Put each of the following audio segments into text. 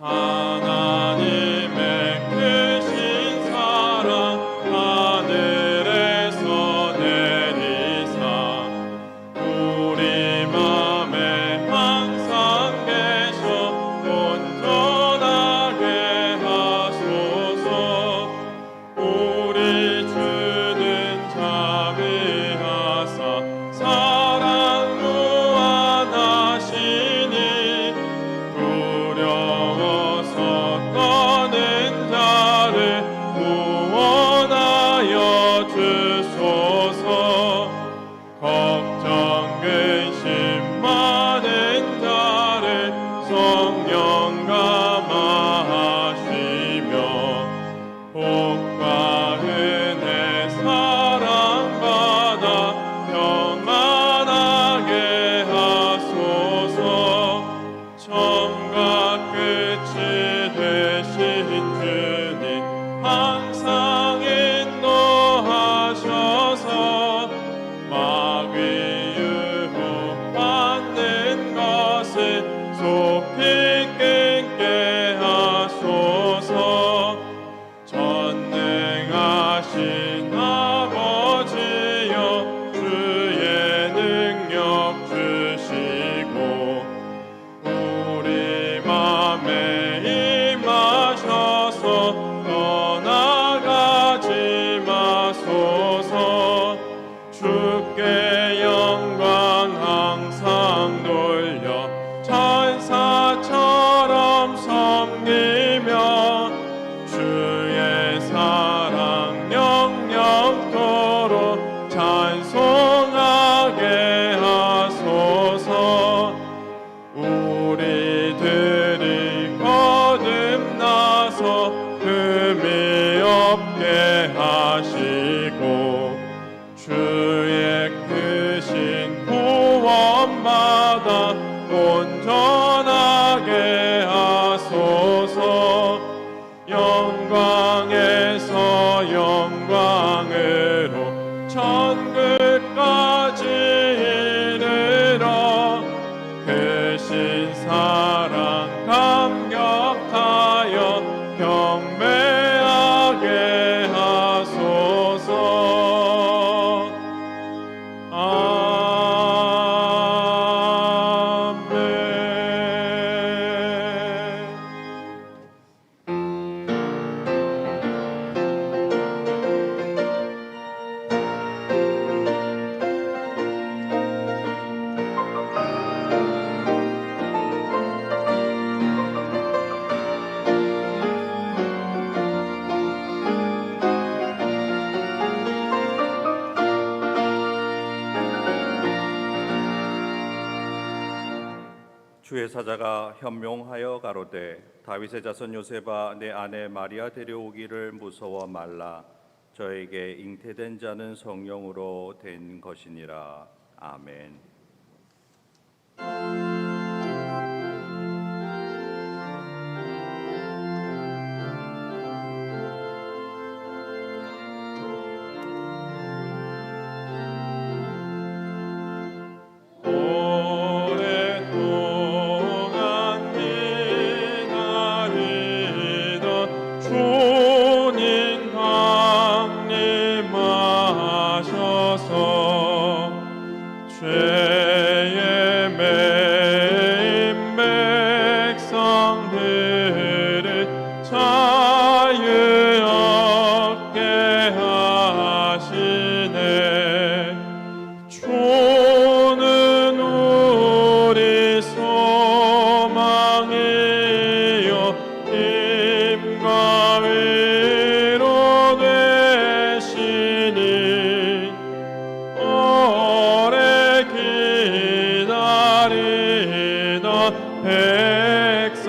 하나님의 크신 사랑 하늘에서 내리사 우리 맘에 항상 계셔 온전하게 하소서. 우리 주는 자비하사 사랑 무한하시니 두려워서 떠는 자를 구원하여 주소서. 걱정 근심 많은 자를 성령 감화하시며 복과 은혜 사랑받아 평안하게 하소서. 처음과 끝이 되신 주님 항상 인도하셔서 마귀 유혹받는 것을 속히 끊게 하소서. 전능하신 아버지여 주의 능력 주시고 우리 맘에 임하셔서 떠나가지 마소서. 주께 영광 항상 돌려 천사처럼 섬기며 주의 사랑 영영토록 찬송하게 하소서. 우리들이 거듭나서 흠이 없게 하시고 주의 크신 구원받아 온전하게 하소서. 영광에서 영광으로 천국까지 이르러 크신 사랑 감격하여 경배하게 하소서. 주의 사자가 현명하여 가로되 다윗의 자손 요셉아 내 아내 마리아 데려오기를 무서워 말라. 저에게 잉태된 자는 성령으로 된 것이니라. 아멘. 주님 강림하셔서 죄에 매인 백성들을 자유 얻게 하시네. 주는 우리 소망이요 힘과 위로 되시니 오래 기다리던 백성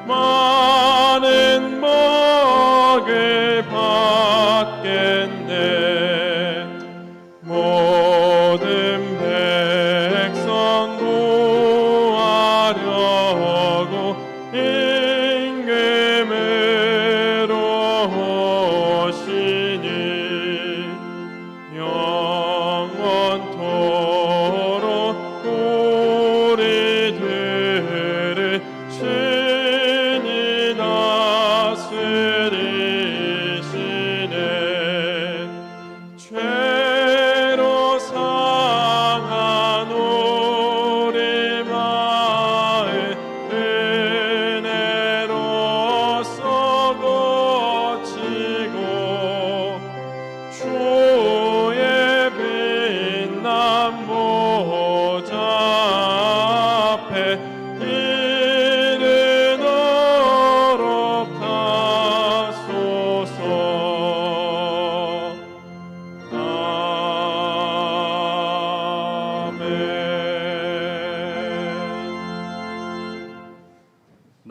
많은 복을 받겠네. 모든 백성 구하려고 임금으로 오시니 영원토록 우리들을 친히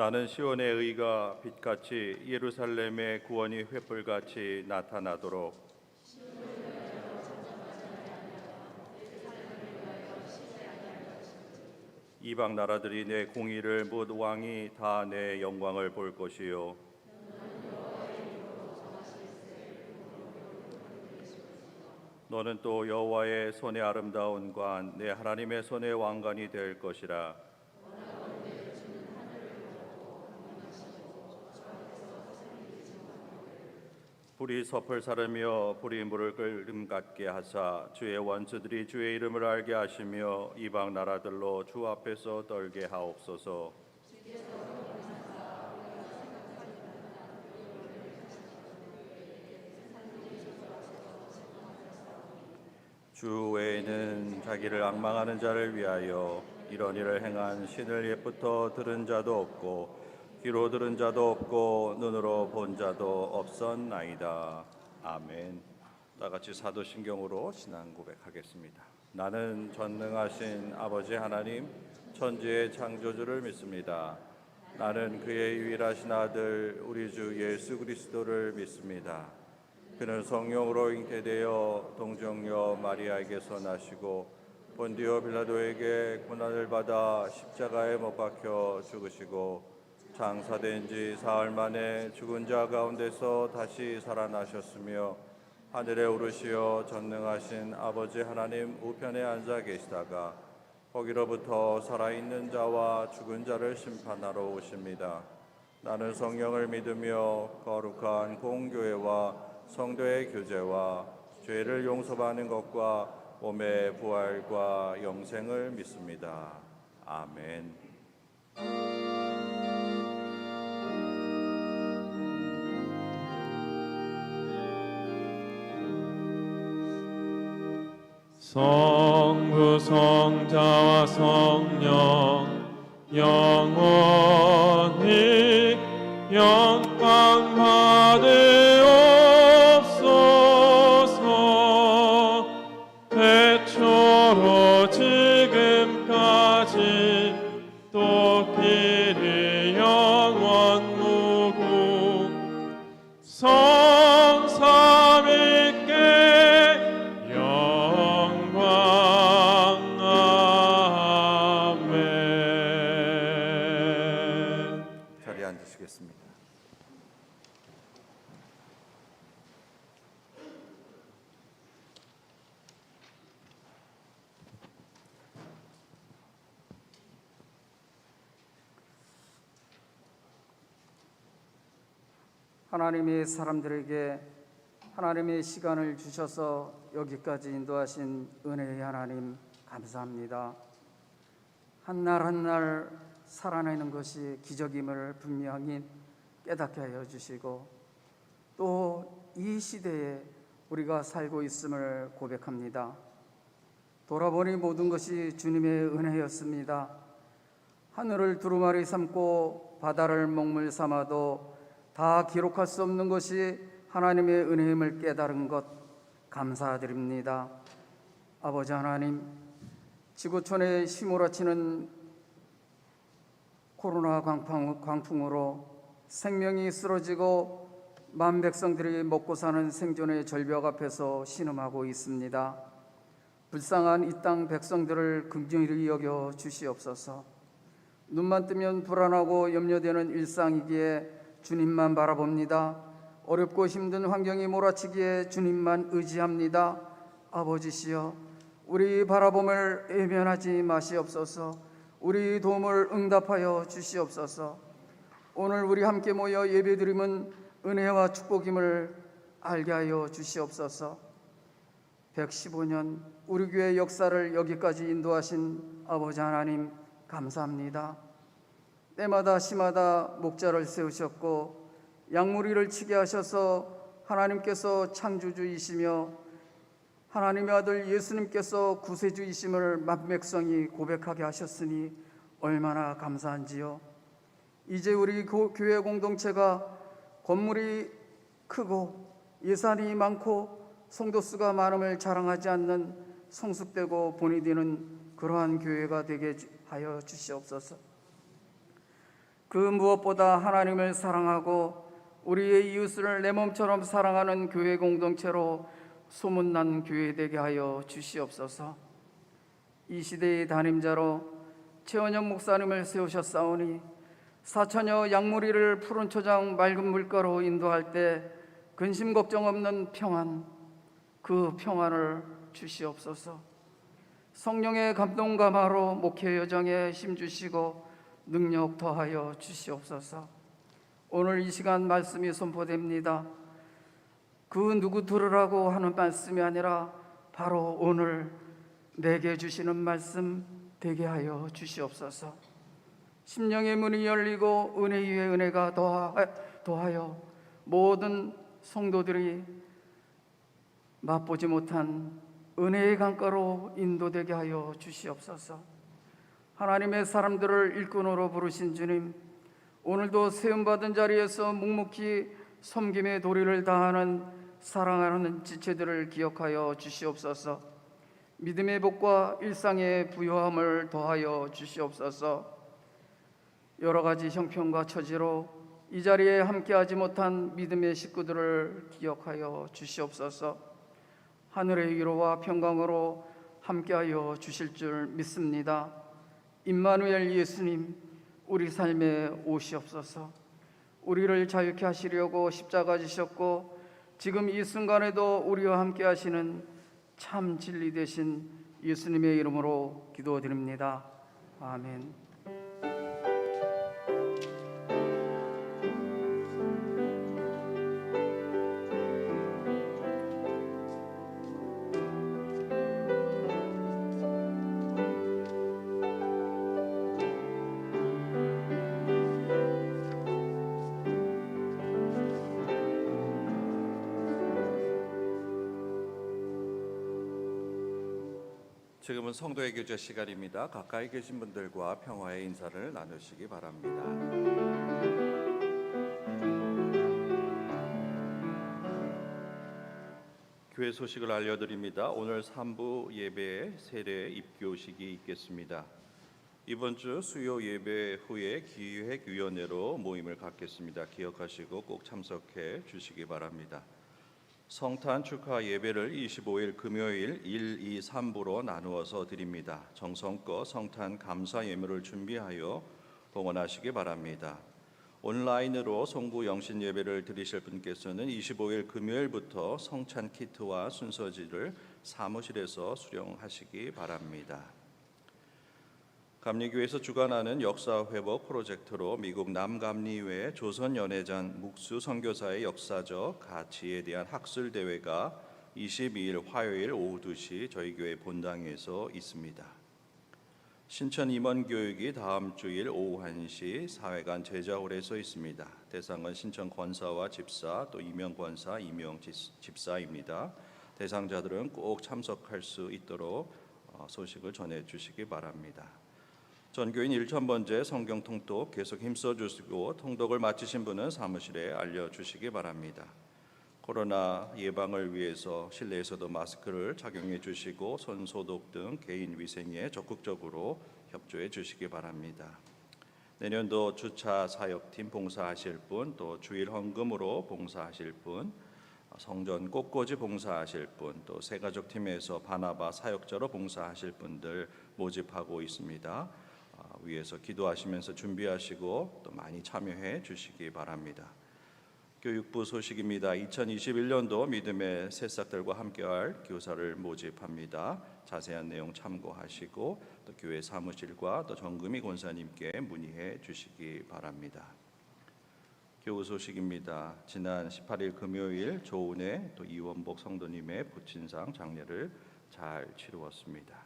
나는 시온의 의가 빛같이 예루살렘의 구원이 횃불같이 나타나도록 이방 나라들이 내 공의를 못 왕이 다 내 영광을 볼 것이요 너는 또 여호와의 손의 아름다운 관 내 하나님의 손의 왕관이 될 것이라. 불이 섭을 사르며 불이 물을 끓음 같게 하사 주의 원수들이 주의 이름을 알게 하시며 이방 나라들로 주 앞에서 떨게 하옵소서. 주 외에는 자기를 앙망하는 자를 위하여 이런 일을 행한 신을 옛부터 들은 자도 없고 귀로 들은 자도 없고 눈으로 본 자도 없었나이다. 아멘. 다 같이 사도신경으로 신앙 고백하겠습니다. 나는 전능하신 아버지 하나님 천지의 창조주를 믿습니다. 나는 그의 유일하신 아들 우리 주 예수 그리스도를 믿습니다. 그는 성령으로 잉태되어 동정녀 마리아에게서 나시고 본디오 빌라도에게 고난을 받아 십자가에 못 박혀 죽으시고 장사된 지 사흘 만에 죽은 자 가운데서 다시 살아나셨으며 하늘에 오르시어 전능하신 아버지 하나님 우편에 앉아 계시다가 거기로부터 살아있는 자와 죽은 자를 심판하러 오십니다. 나는 성령을 믿으며 거룩한 공교회와 성도의 교제와 죄를 용서받는 것과 몸의 부활과 영생을 믿습니다. 아멘. 성부 성자와 성령 영원히 영광 받으옵소서. 태초로 지금까지 또 길이 영원 무궁 성삼위께 영광. 아멘. 자리에 앉으시겠습니다. 하나님이 사람들에게 하나님의 시간을 주셔서 여기까지 인도하신 은혜의 하나님 감사합니다. 한날 한날 살아내는 것이 기적임을 분명히 깨닫게 하여 주시고 또 이 시대에 우리가 살고 있음을 고백합니다. 돌아보니 모든 것이 주님의 은혜였습니다. 하늘을 두루마리 삼고 바다를 먹물 삼아도 다 기록할 수 없는 것이 하나님의 은혜임을 깨달은 것 감사드립니다. 아버지 하나님, 지구촌에 휘몰아치는 코로나 광풍으로 생명이 쓰러지고 만 백성들이 먹고 사는 생존의 절벽 앞에서 신음하고 있습니다. 불쌍한 이 땅 백성들을 긍휼히 여겨 주시옵소서. 눈만 뜨면 불안하고 염려되는 일상이기에 주님만 바라봅니다. 어렵고 힘든 환경이 몰아치기에 주님만 의지합니다. 아버지시여, 우리 바라봄을 외면하지 마시옵소서. 우리 도움을 응답하여 주시옵소서. 오늘 우리 함께 모여 예배드림은 은혜와 축복임을 알게 하여 주시옵소서. 115년 우리 교회 역사를 여기까지 인도하신 아버지 하나님 감사합니다. 때마다 시마다 목자를 세우셨고 양무리를 치게 하셔서 하나님께서 창조주이시며 하나님의 아들 예수님께서 구세주이심을 만백성이 고백하게 하셨으니 얼마나 감사한지요. 이제 우리 교회 공동체가 건물이 크고 예산이 많고 성도수가 많음을 자랑하지 않는 성숙되고 본이 되는 그러한 교회가 되게 하여 주시옵소서. 그 무엇보다 하나님을 사랑하고 우리의 이웃을 내 몸처럼 사랑하는 교회 공동체로 소문난 교회 되게 하여 주시옵소서. 이 시대의 담임자로 최원영 목사님을 세우셨사오니 사천여 양무리를 푸른 초장 맑은 물가로 인도할 때 근심 걱정 없는 평안, 그 평안을 주시옵소서. 성령의 감동 감화로 목회 여정에 힘주시고 능력 더하여 주시옵소서. 오늘 이 시간 말씀이 선포됩니다. 그 누구 들으라고 하는 말씀이 아니라 바로 오늘 내게 주시는 말씀 되게 하여 주시옵소서. 심령의 문이 열리고 은혜 위에 은혜가 더하여 모든 성도들이 맛보지 못한 은혜의 강가로 인도되게 하여 주시옵소서. 하나님의 사람들을 일꾼으로 부르신 주님, 오늘도 세움받은 자리에서 묵묵히 섬김의 도리를 다하는 사랑하는 지체들을 기억하여 주시옵소서. 믿음의 복과 일상의 부요함을 더하여 주시옵소서. 여러 가지 형편과 처지로 이 자리에 함께하지 못한 믿음의 식구들을 기억하여 주시옵소서. 하늘의 위로와 평강으로 함께하여 주실 줄 믿습니다. 임마누엘 예수님, 우리 삶에 오시옵소서. 우리를 자유케 하시려고 십자가 지셨고 지금 이 순간에도 우리와 함께 하시는 참 진리 되신 예수님의 이름으로 기도드립니다. 아멘. 지금은 성도의 교제 시간입니다. 가까이 계신 분들과 평화의 인사를 나누시기 바랍니다. 교회 소식을 알려드립니다. 오늘 3부 예배에 세례 입교식이 있겠습니다. 이번 주 수요 예배 후에 기획위원회로 모임을 갖겠습니다. 기억하시고 꼭 참석해 주시기 바랍니다. 성탄 축하 예배를 25일 금요일 1, 2, 3부로 나누어서 드립니다. 정성껏 성탄 감사 예물을 준비하여 봉헌하시기 바랍니다. 온라인으로 송부 영신 예배를 드리실 분께서는 25일 금요일부터 성찬 키트와 순서지를 사무실에서 수령하시기 바랍니다. 감리교회에서 주관하는 역사회복 프로젝트로 미국 남감리회 조선연회전 묵수 선교사의 역사적 가치에 대한 학술대회가 22일 화요일 오후 2시 저희 교회 본당에서 있습니다. 신천 임원교육이 다음 주일 오후 1시 사회관 제자홀에서 있습니다. 대상은 신천 권사와 집사 또 임용권사, 임용집사입니다. 대상자들은 꼭 참석할 수 있도록 소식을 전해주시기 바랍니다. 전교인 1000번째 성경 통독 계속 힘써주시고 통독을 마치신 분은 사무실에 알려주시기 바랍니다. 코로나 예방을 위해서 실내에서도 마스크를 착용해 주시고 손 소독 등 개인 위생에 적극적으로 협조해 주시기 바랍니다. 내년도 주차 사역팀 봉사하실 분, 또 주일 헌금으로 봉사하실 분, 성전 꽃꽂이 봉사하실 분, 또 새가족팀에서 바나바 사역자로 봉사하실 분들 모집하고 있습니다. 위에서 기도하시면서 준비하시고 또 많이 참여해 주시기 바랍니다. 교육부 소식입니다. 2021년도 믿음의 새싹들과 함께할 교사를 모집합니다. 자세한 내용 참고하시고 또 교회 사무실과 또 정금희 권사님께 문의해 주시기 바랍니다. 교우 소식입니다. 지난 18일 금요일 조은혜 또 이원복 성도님의 부친상 장례를 잘 치루었습니다.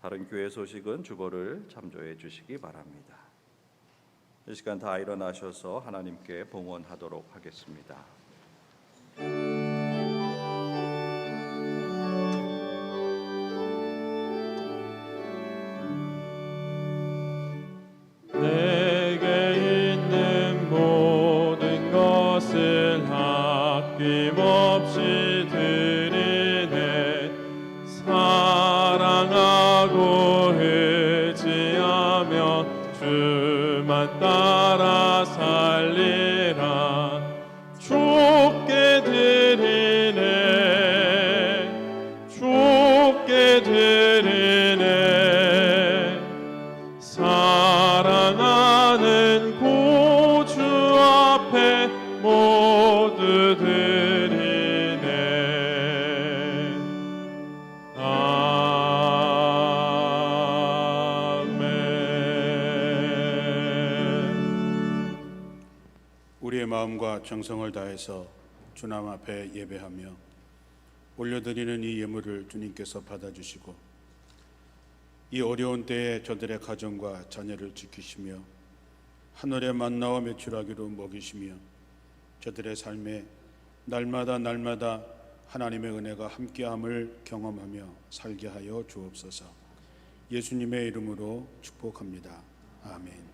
다른 교회 소식은 주보를 참조해 주시기 바랍니다. 이 시간 다 일어나셔서 하나님께 봉헌하도록 하겠습니다. 내게 있는 모든 것을 아낌없이 드리네. 사랑하고 의지하며 주만 따라 살리라 주께 드리네 주께 드리네 사랑하는 구주 앞에 모두 드리네 아멘. 우리의 마음과 정성을 다해서 주님 앞에 예배하며 올려드리는 이 예물을 주님께서 받아주시고 이 어려운 때에 저들의 가정과 자녀를 지키시며 하늘의 만나와 매출하기로 먹이시며 저들의 삶에 날마다 하나님의 은혜가 함께함을 경험하며 살게 하여 주옵소서. 예수님의 이름으로 축복합니다. 아멘.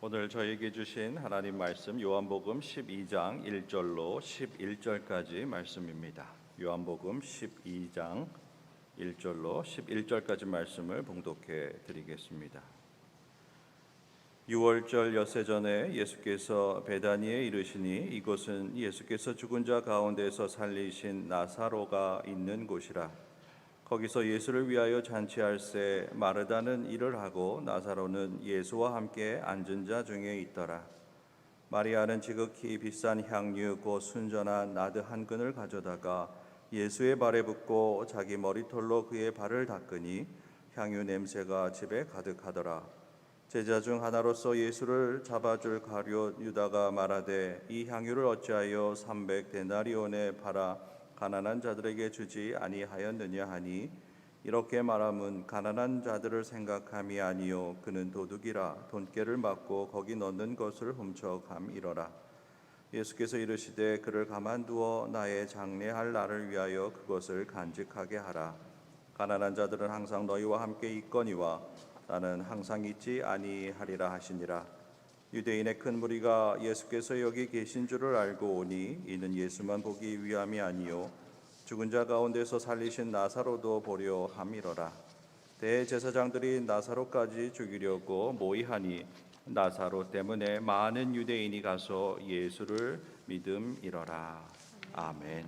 오늘 저에게 주신 하나님 말씀 요한복음 12장 1절로 11절까지 말씀입니다. 요한복음 12장 1절로 11절까지 말씀을 봉독해 드리겠습니다. 6월절 엿새 전에 예수께서 베다니에 이르시니 이곳은 예수께서 죽은 자 가운데서 살리신 나사로가 있는 곳이라. 거기서 예수를 위하여 잔치할새 마르다는 일을 하고 나사로는 예수와 함께 앉은 자 중에 있더라. 마리아는 지극히 비싼 향유 곧 순전한 나드 한 근을 가져다가 예수의 발에 붓고 자기 머리털로 그의 발을 닦으니 향유 냄새가 집에 가득하더라. 제자 중 하나로서 예수를 잡아줄 가룟 유다가 말하되 이 향유를 어찌하여 300데나리온에 팔아 가난한 자들에게 주지 아니하였느냐 하니 이렇게 말함은 가난한 자들을 생각함이 아니요 그는 도둑이라 돈깨를 맞고 거기 넣는 것을 훔쳐감이러라. 예수께서 이르시되 그를 가만두어 나의 장례할 날을 위하여 그것을 간직하게 하라. 가난한 자들은 항상 너희와 함께 있거니와 나는 항상 있지 아니하리라 하시니라. 유대인의 큰 무리가 예수께서 여기 계신 줄을 알고 오니 이는 예수만 보기 위함이 아니요 죽은 자 가운데서 살리신 나사로도 보려 함이러라. 대제사장들이 나사로까지 죽이려고 모의하니 나사로 때문에 많은 유대인이 가서 예수를 믿음이러라. 아멘.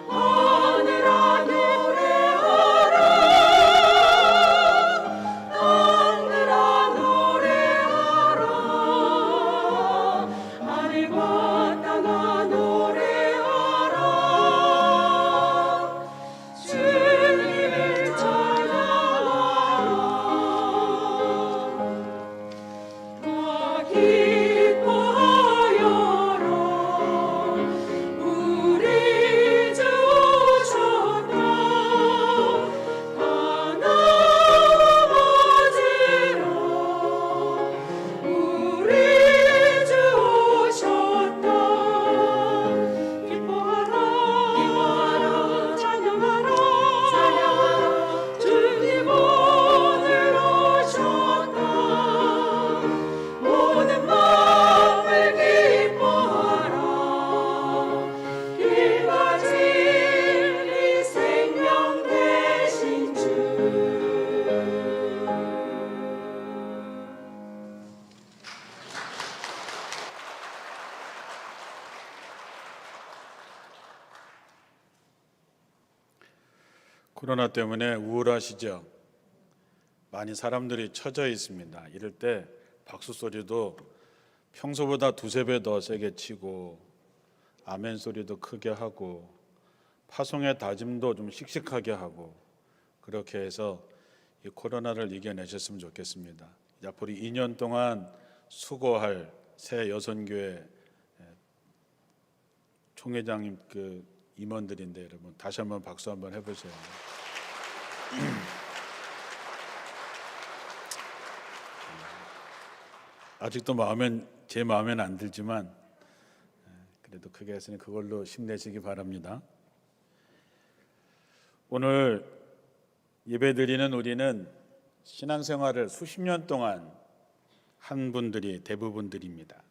하늘아 노래하라 코로나 때문에 우울하시죠? 많이 사람들이 처져 있습니다. 이럴 때 박수 소리도 평소보다 두세 배 더 세게 치고 아멘 소리도 크게 하고 파송의 다짐도 좀 씩씩하게 하고 그렇게 해서 이 코로나를 이겨내셨으면 좋겠습니다. 이제 앞으로 2년 동안 수고할 새 여선교회 총회장님 그 임원들인데 여러분 다시 한번 박수 한번 해보세요. 아직도 제 마음에는 안 들지만 그래도 크게 했으니 그걸로 힘내시기 바랍니다. 오늘 예배드리는 우리는 신앙생활을 수십 년 동안 한 분들이 대부분들입니다.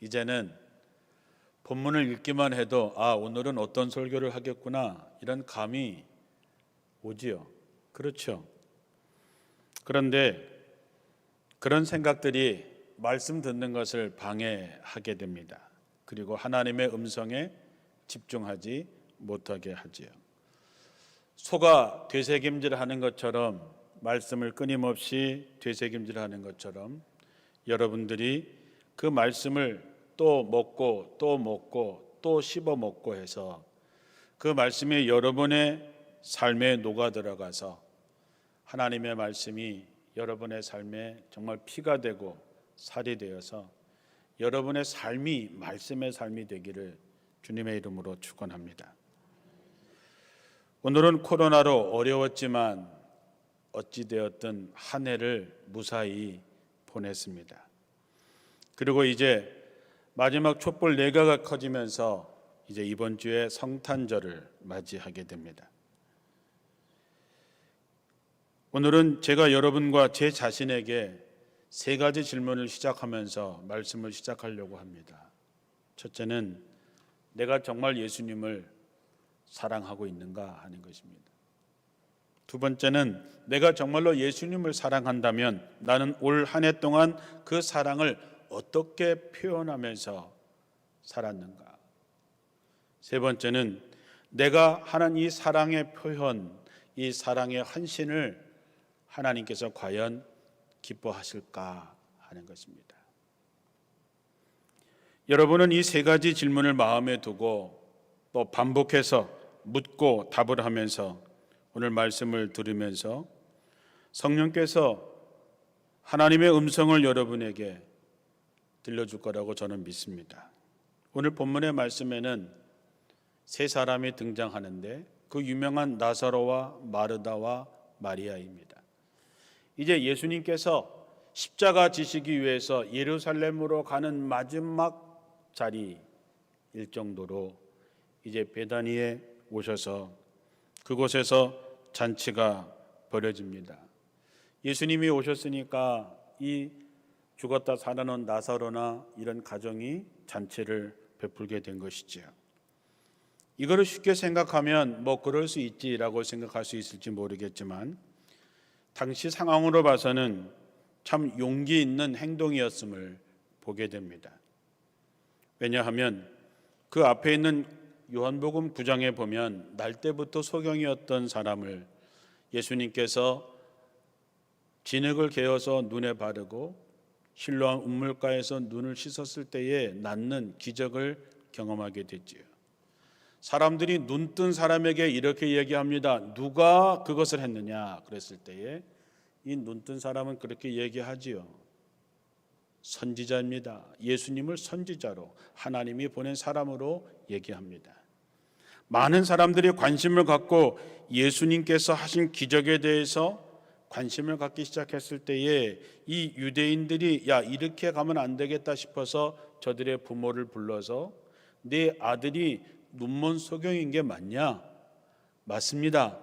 이제는 본문을 읽기만 해도 오늘은 어떤 설교를 하겠구나 이런 감이 오지요. 그렇죠. 그런데 그런 생각들이 말씀 듣는 것을 방해하게 됩니다. 그리고 하나님의 음성에 집중하지 못하게 하지요. 소가 되새김질하는 것처럼 말씀을 끊임없이 되새김질하는 것처럼 여러분들이 그 말씀을 또 먹고 또 씹어 먹고 해서 그 말씀이 여러분의 삶에 녹아 들어가서 하나님의 말씀이 여러분의 삶에 정말 피가 되고 살이 되어서 여러분의 삶이 말씀의 삶이 되기를 주님의 이름으로 축원합니다. 오늘은 코로나로 어려웠지만 어찌되었든 한 해를 무사히 보냈습니다. 그리고 이제 마지막 촛불 내가가 커지면서 이제 이번 주에 성탄절을 맞이하게 됩니다. 오늘은 제가 여러분과 제 자신에게 세 가지 질문을 시작하면서 말씀을 시작하려고 합니다. 첫째는 내가 정말 예수님을 사랑하고 있는가 하는 것입니다. 두 번째는 내가 정말로 예수님을 사랑한다면 나는 올 한 해 동안 그 사랑을 어떻게 표현하면서 살았는가. 세 번째는 내가 하는 이 사랑의 표현, 이 사랑의 헌신을 하나님께서 과연 기뻐하실까 하는 것입니다. 여러분은 이 세 가지 질문을 마음에 두고 또 반복해서 묻고 답을 하면서 오늘 말씀을 들으면서 성령께서 하나님의 음성을 여러분에게 들려줄 거라고 저는 믿습니다. 오늘 본문의 말씀에는 세 사람이 등장하는데 그 유명한 나사로와 마르다와 마리아입니다. 이제 예수님께서 십자가 지시기 위해서 예루살렘으로 가는 마지막 자리일 정도로 이제 베다니에 오셔서 그곳에서 잔치가 벌어집니다. 예수님이 오셨으니까 이 죽었다 살아난 나사로나 이런 가정이 잔치를 베풀게 된 것이지요. 이거를 쉽게 생각하면 그럴 수 있지라고 생각할 수 있을지 모르겠지만 당시 상황으로 봐서는 참 용기 있는 행동이었음을 보게 됩니다. 왜냐하면 그 앞에 있는 요한복음 9장에 보면 날 때부터 소경이었던 사람을 예수님께서 진흙을 개어서 눈에 바르고 실로암 운물가에서 눈을 씻었을 때에 낫는 기적을 경험하게 됐지요. 사람들이 눈뜬 사람에게 이렇게 얘기합니다. 누가 그것을 했느냐 그랬을 때에 이 눈뜬 사람은 그렇게 얘기하지요. 선지자입니다. 예수님을 선지자로 하나님이 보낸 사람으로 얘기합니다. 많은 사람들이 관심을 갖고 예수님께서 하신 기적에 대해서 관심을 갖기 시작했을 때에 이 유대인들이 이렇게 가면 안 되겠다 싶어서 저들의 부모를 불러서 네 아들이 눈먼 소경인 게 맞냐? 맞습니다.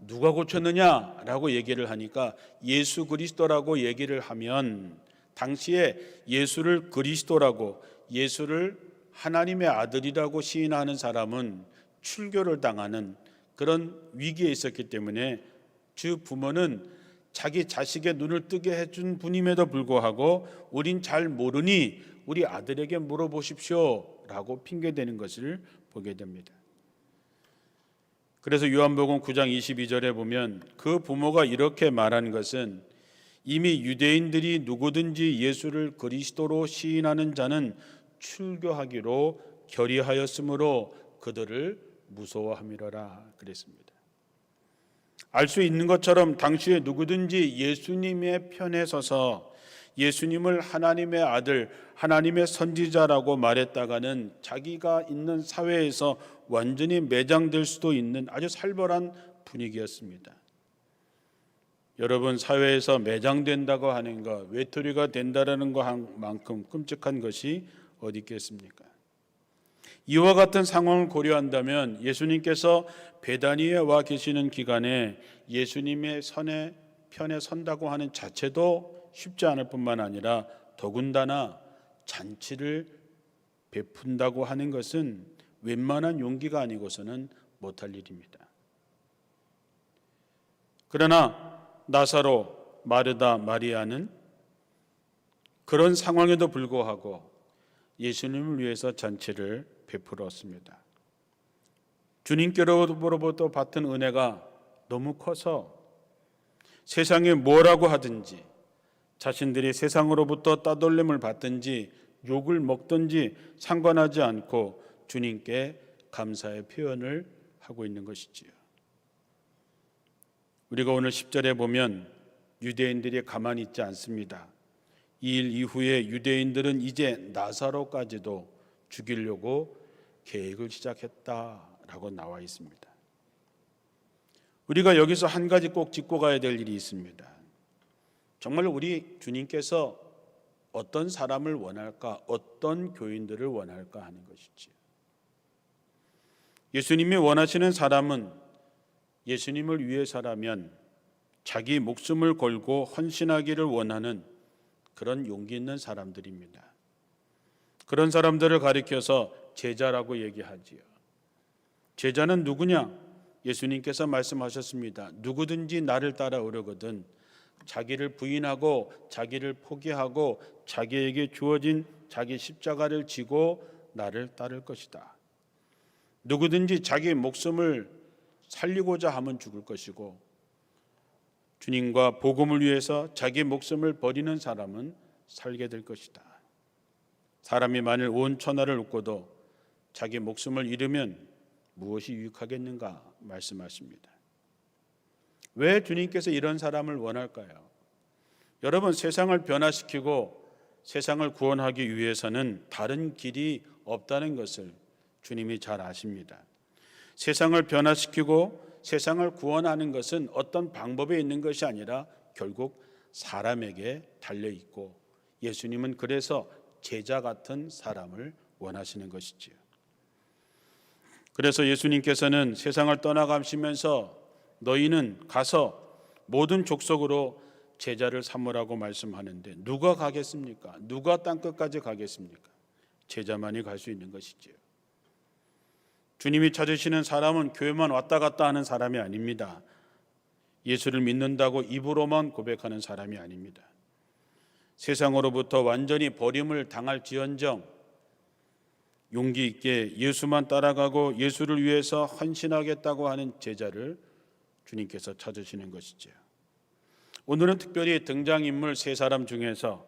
누가 고쳤느냐? 라고 얘기를 하니까 예수 그리스도라고 얘기를 하면 당시에 예수를 그리스도라고 예수를 하나님의 아들이라고 시인하는 사람은 출교를 당하는 그런 위기에 있었기 때문에 주 부모는 자기 자식의 눈을 뜨게 해준 분임에도 불구하고 우린 잘 모르니 우리 아들에게 물어보십시오 라고 핑계대는 것을 보게 됩니다. 그래서 요한복음 9장 22절에 보면 그 부모가 이렇게 말한 것은 이미 유대인들이 누구든지 예수를 그리스도로 시인하는 자는 출교하기로 결의하였으므로 그들을 무서워함이로라 그랬습니다. 알 수 있는 것처럼 당시에 누구든지 예수님의 편에 서서 예수님을 하나님의 아들, 하나님의 선지자라고 말했다가는 자기가 있는 사회에서 완전히 매장될 수도 있는 아주 살벌한 분위기였습니다. 여러분, 사회에서 매장된다고 하는 것, 외톨이가 된다라는 것만큼 끔찍한 것이 어디 있겠습니까? 이와 같은 상황을 고려한다면 예수님께서 베다니에 와 계시는 기간에 예수님의 편에 선다고 하는 자체도 쉽지 않을 뿐만 아니라 더군다나 잔치를 베푼다고 하는 것은 웬만한 용기가 아니고서는 못할 일입니다. 그러나 나사로, 마르다, 마리아는 그런 상황에도 불구하고 예수님을 위해서 잔치를 베풀었습니다. 주님께로부터 받은 은혜가 너무 커서 세상에 뭐라고 하든지 자신들이 세상으로부터 따돌림을 받든지 욕을 먹든지 상관하지 않고 주님께 감사의 표현을 하고 있는 것이지요. 우리가 오늘 10절에 보면 유대인들이 가만히 있지 않습니다. 이 일 이후에 유대인들은 이제 나사로까지도 죽이려고 계획을 시작했다라고 나와 있습니다. 우리가 여기서 한 가지 꼭 짚고 가야 될 일이 있습니다. 정말 우리 주님께서 어떤 사람을 원할까, 어떤 교인들을 원할까 하는 것이지. 예수님이 원하시는 사람은 예수님을 위해서라면 자기 목숨을 걸고 헌신하기를 원하는 그런 용기 있는 사람들입니다. 그런 사람들을 가리켜서 제자라고 얘기하지요. 제자는 누구냐? 예수님께서 말씀하셨습니다. 누구든지 나를 따라오려거든 자기를 부인하고 자기를 포기하고 자기에게 주어진 자기 십자가를 지고 나를 따를 것이다. 누구든지 자기 목숨을 살리고자 하면 죽을 것이고 주님과 복음을 위해서 자기 목숨을 버리는 사람은 살게 될 것이다. 사람이 만일 온 천하를 얻고도 자기 목숨을 잃으면 무엇이 유익하겠는가 말씀하십니다. 왜 주님께서 이런 사람을 원할까요? 여러분, 세상을 변화시키고 세상을 구원하기 위해서는 다른 길이 없다는 것을 주님이 잘 아십니다. 세상을 변화시키고 세상을 구원하는 것은 어떤 방법에 있는 것이 아니라 결국 사람에게 달려있고 예수님은 그래서 제자 같은 사람을 원하시는 것이지요. 그래서 예수님께서는 세상을 떠나가시면서 너희는 가서 모든 족속으로 제자를 삼으라고 말씀하는데 누가 가겠습니까? 누가 땅끝까지 가겠습니까? 제자만이 갈 수 있는 것이지요. 주님이 찾으시는 사람은 교회만 왔다 갔다 하는 사람이 아닙니다. 예수를 믿는다고 입으로만 고백하는 사람이 아닙니다. 세상으로부터 완전히 버림을 당할지언정 용기 있게 예수만 따라가고 예수를 위해서 헌신하겠다고 하는 제자를 주님께서 찾으시는 것이죠. 오늘은 특별히 등장인물 세 사람 중에서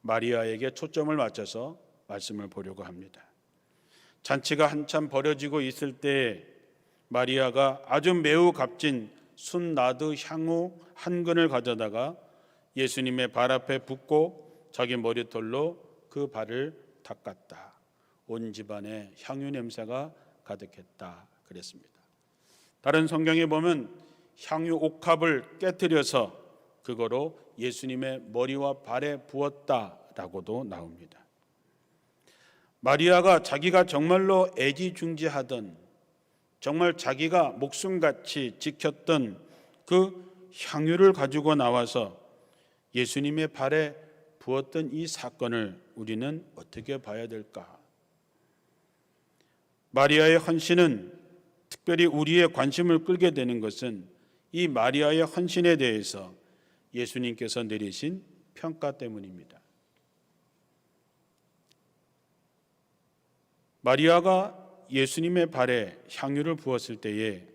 마리아에게 초점을 맞춰서 말씀을 보려고 합니다. 잔치가 한참 벌어지고 있을 때 마리아가 아주 매우 값진 순나드 향후 한 근을 가져다가 예수님의 발 앞에 붓고 자기 머리털로 그 발을 닦았다. 온 집안에 향유 냄새가 가득했다 그랬습니다. 다른 성경에 보면 향유 옥합을 깨뜨려서 그거로 예수님의 머리와 발에 부었다라고도 나옵니다. 마리아가 자기가 정말로 애지중지하던 정말 자기가 목숨같이 지켰던 그 향유를 가지고 나와서 예수님의 발에 부었던 이 사건을 우리는 어떻게 봐야 될까? 마리아의 헌신은 특별히 우리의 관심을 끌게 되는 것은 이 마리아의 헌신에 대해서 예수님께서 내리신 평가 때문입니다. 마리아가 예수님의 발에 향유를 부었을 때에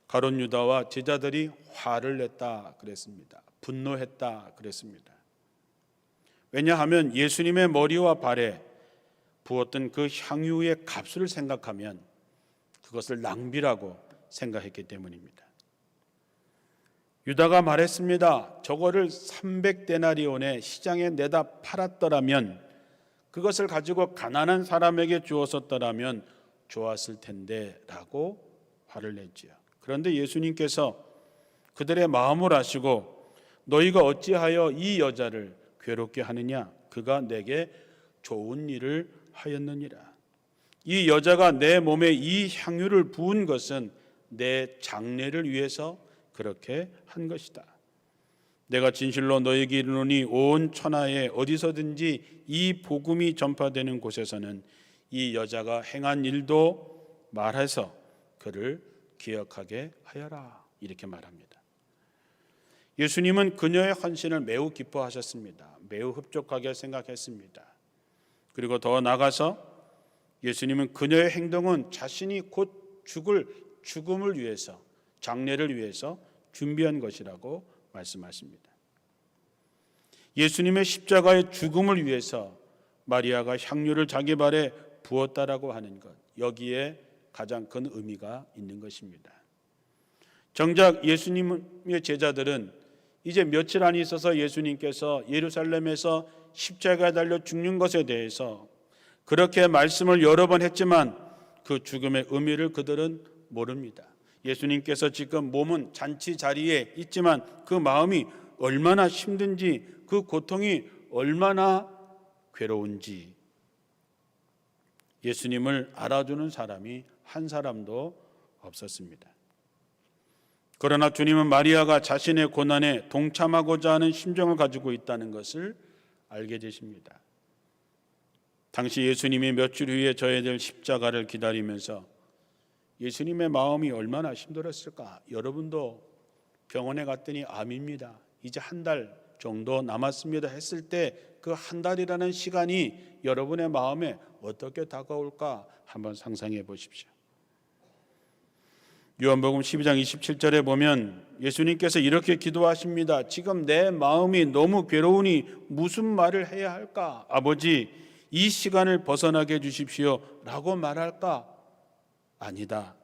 가룟 유다와 제자들이 화를 냈다 그랬습니다. 분노했다 그랬습니다. 왜냐하면 예수님의 머리와 발에 부었던 그 향유의 값을 생각하면 그것을 낭비라고 생각했기 때문입니다. 유다가 말했습니다. 저거를 300데나리온에 시장에 내다 팔았더라면, 그것을 가지고 가난한 사람에게 주었었더라면 좋았을 텐데 라고 화를 냈지요. 그런데 예수님께서 그들의 마음을 아시고 너희가 어찌하여 이 여자를 괴롭게 하느냐? 그가 내게 좋은 일을 하였느니라. 이 여자가 내 몸에 이 향유를 부은 것은 내 장례를 위해서 그렇게 한 것이다. 내가 진실로 너에게 이르노니 온 천하에 어디서든지 이 복음이 전파되는 곳에서는 이 여자가 행한 일도 말해서 그를 기억하게 하여라. 이렇게 말합니다. 예수님은 그녀의 헌신을 매우 기뻐하셨습니다. 매우 흡족하게 생각했습니다. 그리고 더 나아가서 예수님은 그녀의 행동은 자신이 곧 죽을 죽음을 위해서, 장례를 위해서 준비한 것이라고 말씀하십니다. 예수님의 십자가의 죽음을 위해서 마리아가 향유를 자기 발에 부었다라고 하는 것, 여기에 가장 큰 의미가 있는 것입니다. 정작 예수님의 제자들은 이제 며칠 안이 있어서 예수님께서 예루살렘에서 십자가에 달려 죽는 것에 대해서 그렇게 말씀을 여러 번 했지만 그 죽음의 의미를 그들은 모릅니다. 예수님께서 지금 몸은 잔치 자리에 있지만 그 마음이 얼마나 힘든지, 그 고통이 얼마나 괴로운지 예수님을 알아주는 사람이 한 사람도 없었습니다. 그러나 주님은 마리아가 자신의 고난에 동참하고자 하는 심정을 가지고 있다는 것을 알게 되십니다. 당시 예수님이 며칠 후에 져야 될 십자가를 기다리면서 예수님의 마음이 얼마나 힘들었을까? 여러분도 병원에 갔더니 암입니다. 이제 한 달 정도 남았습니다 했을 때 그 한 달이라는 시간이 여러분의 마음에 어떻게 다가올까 한번 상상해 보십시오. 요한복음 12장 27절에 보면 예수님께서 이렇게 기도하십니다. 지금 내 마음이 너무 괴로우니 무슨 말을 해야 할까? 아버지, 이 시간을 벗어나게 해주십시오 라고 말할까? 아니다.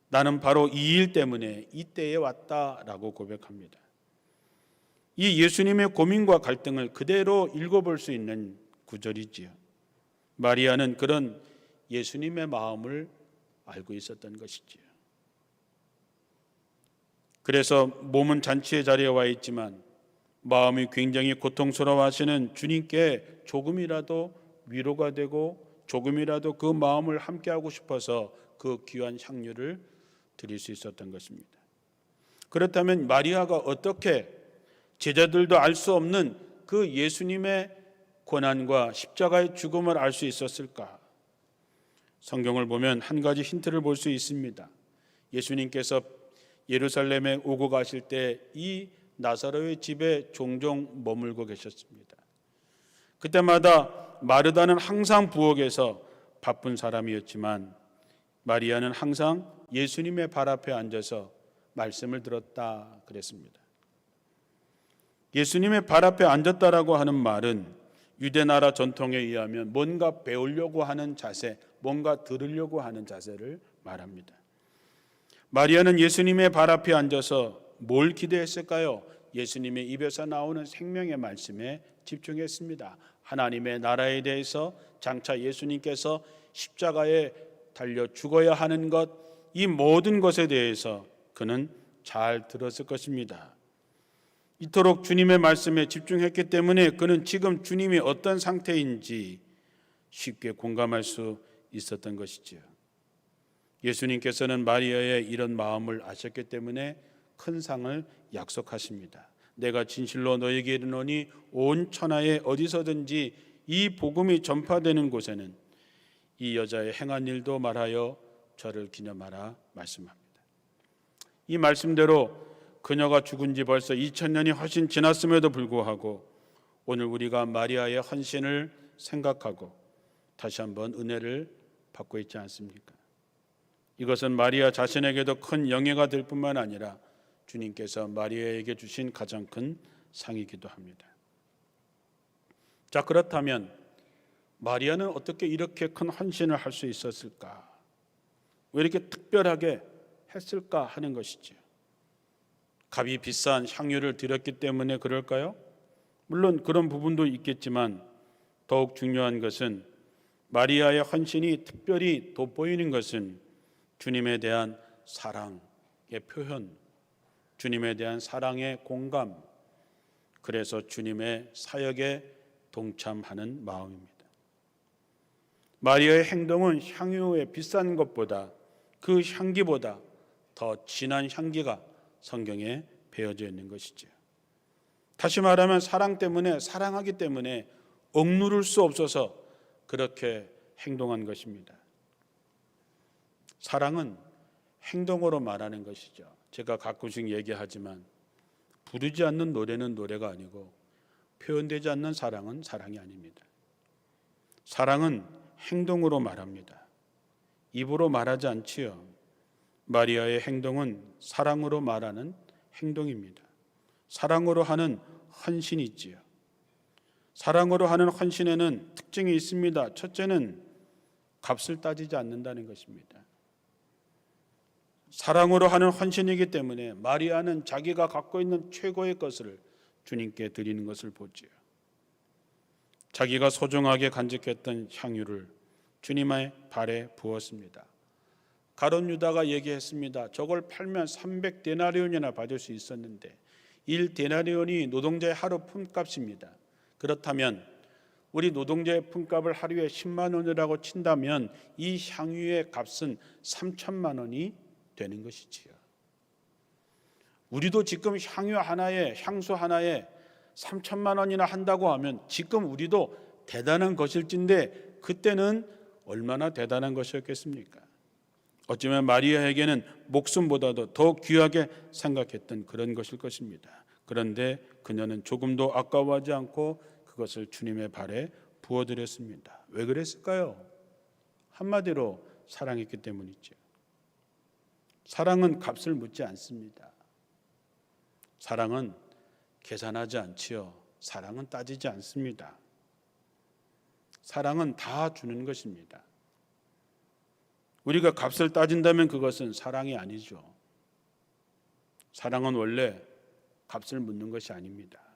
나는 바로 이 일 때문에 이때에 왔다라고 고백합니다. 이 예수님의 고민과 갈등을 그대로 읽어볼 수 있는 구절이지요. 마리아는 그런 예수님의 마음을 알고 있었던 것이지요. 그래서 몸은 잔치의 자리에 와 있지만 마음이 굉장히 고통스러워하시는 주님께 조금이라도 위로가 되고 조금이라도 그 마음을 함께하고 싶어서 그 귀한 향유를 드릴 수 있었던 것입니다. 그렇다면 마리아가 어떻게 제자들도 알 수 없는 그 예수님의 고난과 십자가의 죽음을 알 수 있었을까? 성경을 보면 한 가지 힌트를 볼 수 있습니다. 예수님께서 예루살렘에 오고 가실 때 이 나사로의 집에 종종 머물고 계셨습니다. 그때마다 마르다는 항상 부엌에서 바쁜 사람이었지만 마리아는 항상 예수님의 발 앞에 앉아서 말씀을 들었다 그랬습니다. 예수님의 발 앞에 앉았다라고 하는 말은 유대 나라 전통에 의하면 뭔가 배우려고 하는 자세, 뭔가 들으려고 하는 자세를 말합니다. 마리아는 예수님의 발 앞에 앉아서 뭘 기대했을까요? 예수님의 입에서 나오는 생명의 말씀에 집중했습니다. 하나님의 나라에 대해서, 장차 예수님께서 십자가에 달려 죽어야 하는 것, 이 모든 것에 대해서 그는 잘 들었을 것입니다. 이토록 주님의 말씀에 집중했기 때문에 그는 지금 주님이 어떤 상태인지 쉽게 공감할 수 있었던 것이지요. 예수님께서는 마리아의 이런 마음을 아셨기 때문에 큰 상을 약속하십니다. 내가 진실로 너에게 이르노니 온 천하에 어디서든지 이 복음이 전파되는 곳에는 이 여자의 행한 일도 말하여 저를 기념하라 말씀합니다. 이 말씀대로 그녀가 죽은 지 벌써 2000년이 훨씬 지났음에도 불구하고 오늘 우리가 마리아의 헌신을 생각하고 다시 한번 은혜를 받고 있지 않습니까? 이것은 마리아 자신에게도 큰 영예가 될 뿐만 아니라 주님께서 마리아에게 주신 가장 큰 상이기도 합니다. 자, 그렇다면 마리아는 어떻게 이렇게 큰 헌신을 할 수 있었을까? 왜 이렇게 특별하게 했을까 하는 것이죠. 값이 비싼 향유를 드렸기 때문에 그럴까요? 물론 그런 부분도 있겠지만 더욱 중요한 것은 마리아의 헌신이 특별히 돋보이는 것은 주님에 대한 사랑의 표현, 주님에 대한 사랑의 공감, 그래서 주님의 사역에 동참하는 마음입니다. 마리아의 행동은 향유의 비싼 것보다, 그 향기보다 더 진한 향기가 성경에 배어져 있는 것이죠. 다시 말하면 사랑 때문에, 사랑하기 때문에 억누를 수 없어서 그렇게 행동한 것입니다. 사랑은 행동으로 말하는 것이죠. 제가 가끔씩 얘기하지만 부르지 않는 노래는 노래가 아니고 표현되지 않는 사랑은 사랑이 아닙니다. 사랑은 행동으로 말합니다. 입으로 말하지 않지요. 마리아의 행동은 사랑으로 말하는 행동입니다. 사랑으로 하는 헌신이 있지요. 사랑으로 하는 헌신에는 특징이 있습니다. 첫째는 값을 따지지 않는다는 것입니다. 사랑으로 하는 헌신이기 때문에 마리아는 자기가 갖고 있는 최고의 것을 주님께 드리는 것을 보지요. 자기가 소중하게 간직했던 향유를 주님의 발에 부었습니다. 가룟 유다가 얘기했습니다. 저걸 팔면 300데나리온이나 받을 수 있었는데 1데나리온이 노동자의 하루 품값입니다. 그렇다면 우리 노동자의 품값을 하루에 10만 원이라고 친다면 이 향유의 값은 3천만 원이 되는 것이지요. 우리도 지금 향유 하나에, 향수 하나에 3천만 원이나 한다고 하면 지금 우리도 대단한 것일진데 그때는 얼마나 대단한 것이었겠습니까? 어쩌면 마리아에게는 목숨보다도 더 귀하게 생각했던 그런 것일 것입니다. 그런데 그녀는 조금도 아까워하지 않고 그것을 주님의 발에 부어드렸습니다. 왜 그랬을까요? 한마디로 사랑했기 때문이죠. 사랑은 값을 묻지 않습니다. 사랑은 계산하지 않지요. 사랑은 따지지 않습니다. 사랑은 다 주는 것입니다. 우리가 값을 따진다면 그것은 사랑이 아니죠. 사랑은 원래 값을 묻는 것이 아닙니다.